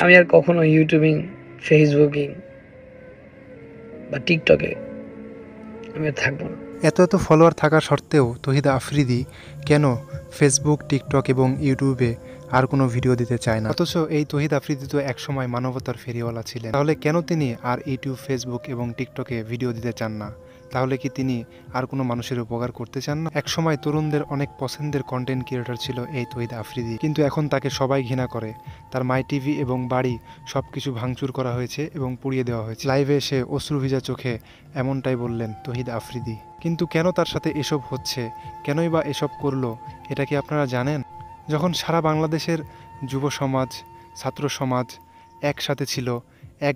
আমি আর কখনো YouTubing, Facebooking বা টিকটকে আমি আর থাকবো না। এত ফলোয়ার থাকা সত্ত্বেও তহিদ আফ্রিদি কেন ফেসবুক, টিকটক এবং ইউটিউবে আর কোনো ভিডিও দিতে চায় না? অথচ এই তহিদ আফ্রিদি তো একসময় মানবতার ফেরিওয়ালা ছিলেন। তাহলে কেন তিনি আর ইউটিউব, ফেসবুক এবং টিকটকে ভিডিও দিতে চান না? তাহলে কি তিনি আর কোনো মানুষের উপকার করতে চান না? একসময় তরুণদের অনেক পছন্দের কন্টেন্ট ক্রিয়েটর ছিল এই তহিদ আফ্রিদি, কিন্তু এখন তাকে সবাই ঘৃণা করে। তার মাই টিভি এবং বাড়ি সব কিছু ভাঙচুর করা হয়েছে এবং পুড়িয়ে দেওয়া হয়েছে। লাইভে এসে অশ্রুভিজা চোখে এমনটাই বললেন তহিদ আফ্রিদি। কিন্তু কেন তার সাথে এসব হচ্ছে, কেনই বা এসব করলো, এটা কি আপনারা জানেন? যখন সারা বাংলাদেশের যুব সমাজ, ছাত্র সমাজ একসাথে ছিল, এক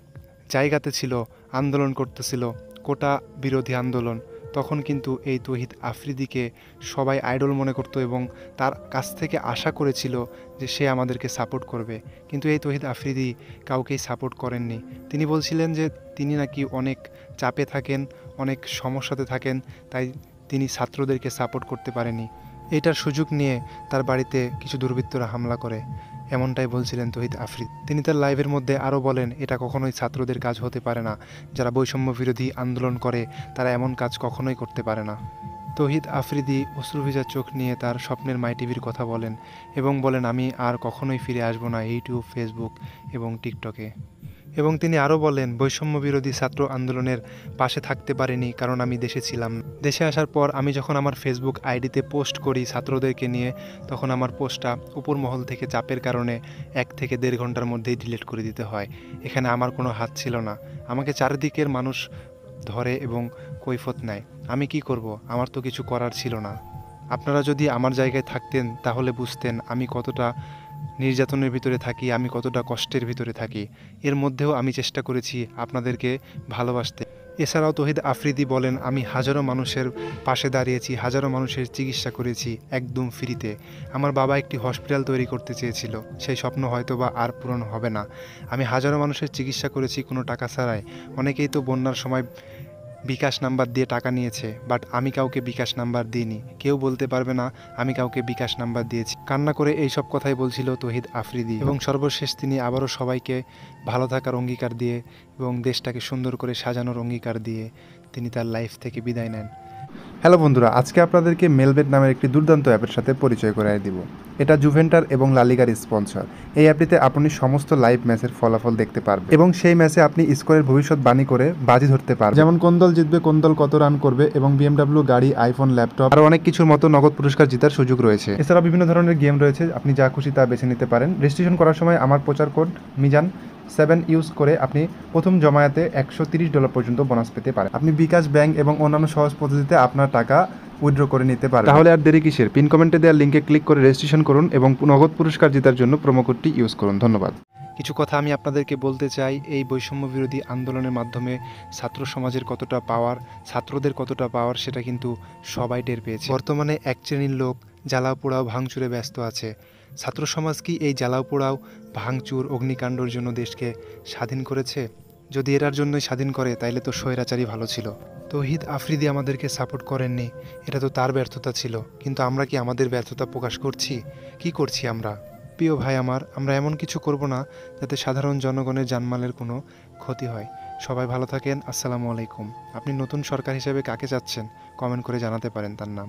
জায়গাতে ছিল, আন্দোলন করতেছিল, কোটা বিরোধী আন্দোলন, তখন কিন্তু এই তহিদ আফ্রিদিকে সবাই আইডল মনে করত এবং তার কাছ থেকে আশা করেছিল যে সে আমাদেরকে সাপোর্ট করবে। কিন্তু এই তহিদ আফ্রিদি কাউকেই সাপোর্ট করেননি। তিনি বলছিলেন যে তিনি নাকি অনেক চাপে থাকেন, অনেক সমস্যাতে থাকেন, তাই তিনি ছাত্রদেরকে সাপোর্ট করতে পারেনি। এইটার সুযোগ নিয়ে তার বাড়িতে কিছু দুর্বৃত্তরা হামলা করে, এমনটাই বলছিলেন তহিদ আফ্রিদি। তিনি তার লাইভের মধ্যে আরও বলেন, এটা কখনোই ছাত্রদের কাজ হতে পারে না, যারা বৈষম্য বিরোধী আন্দোলন করে তারা এমন কাজ কখনোই করতে পারে না। তহিদ আফ্রিদি অশ্রুভিজা চোখ নিয়ে তার স্বপ্নের মাই টিভির কথা বলেন এবং বলেন, আমি আর কখনোই ফিরে আসবো না ইউটিউব, ফেসবুক এবং টিকটকে। এবং তিনি আরও বলেন, বৈষম্য বিরোধী ছাত্র আন্দোলনের পাশে থাকতে পারিনি কারণ আমি দেশে ছিলাম না। দেশে আসার পর আমি যখন আমার ফেসবুক আইডিতে পোস্ট করি ছাত্রদেরকে নিয়ে, তখন আমার পোস্টটা উপর মহল থেকে চাপের কারণে 1 থেকে 1.5 ঘন্টার মধ্যেই ডিলিট করে দিতে হয়। এখানে আমার কোনো হাত ছিল না। আমাকে চারিদিকের মানুষ ধরে এবং কৈফত নেয়। আমি কি করব? আমার তো কিছু করার ছিল না। আপনারা যদি আমার জায়গায় থাকতেন তাহলে বুঝতেন আমি কতটা নির্যাতনের ভিতরে থাকি, আমি কতটা কষ্টের ভিতরে থাকি। এর মধ্যেও আমি চেষ্টা করেছি আপনাদেরকে ভালোবাসতে। এছাড়াও তহিদ আফ্রিদি বলেন, আমি হাজারো মানুষের পাশে দাঁড়িয়েছি, হাজারো মানুষের চিকিৎসা করেছি একদম ফ্রিতে। আমার বাবা একটি হসপিটাল তৈরি করতে চেয়েছিল, সেই স্বপ্ন হয়তো বা আর পূরণ হবে না। আমি হাজারো মানুষের চিকিৎসা করেছি কোনো টাকা ছাড়াই। অনেকেই তো বন্যার সময় বিকাশ নাম্বার দিয়ে টাকা নিয়েছে, বাট আমি কাউকে বিকাশ নাম্বার দিইনি। কেউ বলতে পারবে না আমি কাউকে বিকাশ নাম্বার দিয়েছি। কান্না করে এই সব কথাই বলছিল তহিদ আফ্রিদি। এবং সর্বশেষ তিনি আবারও সবাইকে ভালো থাকার অঙ্গীকার দিয়ে এবং দেশটাকে সুন্দর করে সাজানোর অঙ্গীকার দিয়ে তিনি তার লাইফ থেকে বিদায় নেন। হ্যালো বন্ধুরা, আজকে আপনাদেরকে মেলবেট নামের একটি দুর্দান্ত অ্যাপের সাথে পরিচয় করাই দিব। এটা জুভেন্টার এবং লালিগার স্পন্সর। এই অ্যাপটিতে আপনি সমস্ত লাইভ ম্যাচের ফলাফল দেখতে পারবেন এবং সেই ম্যাচে আপনি স্কোরের ভবিষ্যৎবাণী করে বাজি ধরতে পারবেন, যেমন কোন দল জিতবে, কোন দল কত রান করবে এবং বিএমডাব্লিউ গাড়ি, আইফোন, ল্যাপটপ আর অনেক কিছুর মতো নগদ পুরস্কার জেতার সুযোগ রয়েছে। এছাড়াও বিভিন্ন ধরনের গেম রয়েছে, আপনি যা খুশি তা বেছে নিতে পারেন। রেজিস্ট্রেশন করার সময় আমার প্রচার কোড মিজান 7 ইউজ করে আপনি প্রথম জমায়েতে $130 পর্যন্ত বোনাস পেতে পারেন। আপনি বিকাশ, ব্যাংক এবং অন্যান্য সহজ পদ্ধতিতে আপনার টাকা উইথড্র করে নিতে পারেন। তাহলে আর দেরি কিসের? পিন কমেন্টে দেওয়ার লিঙ্কে ক্লিক করে রেজিস্ট্রেশন করুন এবং নগদ পুরস্কার জেতার জন্য প্রোমো কোডটি ইউজ করুন। ধন্যবাদ। কিছু কথা আমি আপনাদেরকে বলতে চাই। এই বৈষম্য বিরোধী আন্দোলনের মাধ্যমে ছাত্র সমাজের কতটা পাওয়ার, ছাত্রদের কতটা পাওয়ার, সেটা কিন্তু সবাই টের পেয়েছে। বর্তমানে এক শ্রেণীর লোক জ্বালাও পোড়াও ভাঙচুরে ব্যস্ত আছে। ছাত্র সমাজ কি এই জ্বালাও পোড়াও ভাঙচুর, অগ্নিকাণ্ডর জন্য দেশকে স্বাধীন করেছে? যদি এটার জন্যই স্বাধীন করে তাইলে তো স্বৈরাচারী ভালো ছিল। তহিদ আফ্রিদি আমাদেরকে সাপোর্ট করেননি, এটা তো তার ব্যর্থতা ছিল। কিন্তু আমরা কি আমাদের ব্যর্থতা প্রকাশ করছি? কি করছি আমরা? প্রিয় ভাই আমার, আমরা এমন কিছু করব না যাতে সাধারণ জনগণের জানমালের কোনো ক্ষতি হয়। সবাই ভালো থাকেন। আসসালামু আলাইকুম। আপনি নতুন সরকার হিসেবে কাকে চাচ্ছেন কমেন্ট করে জানাতে পারেন তার নাম।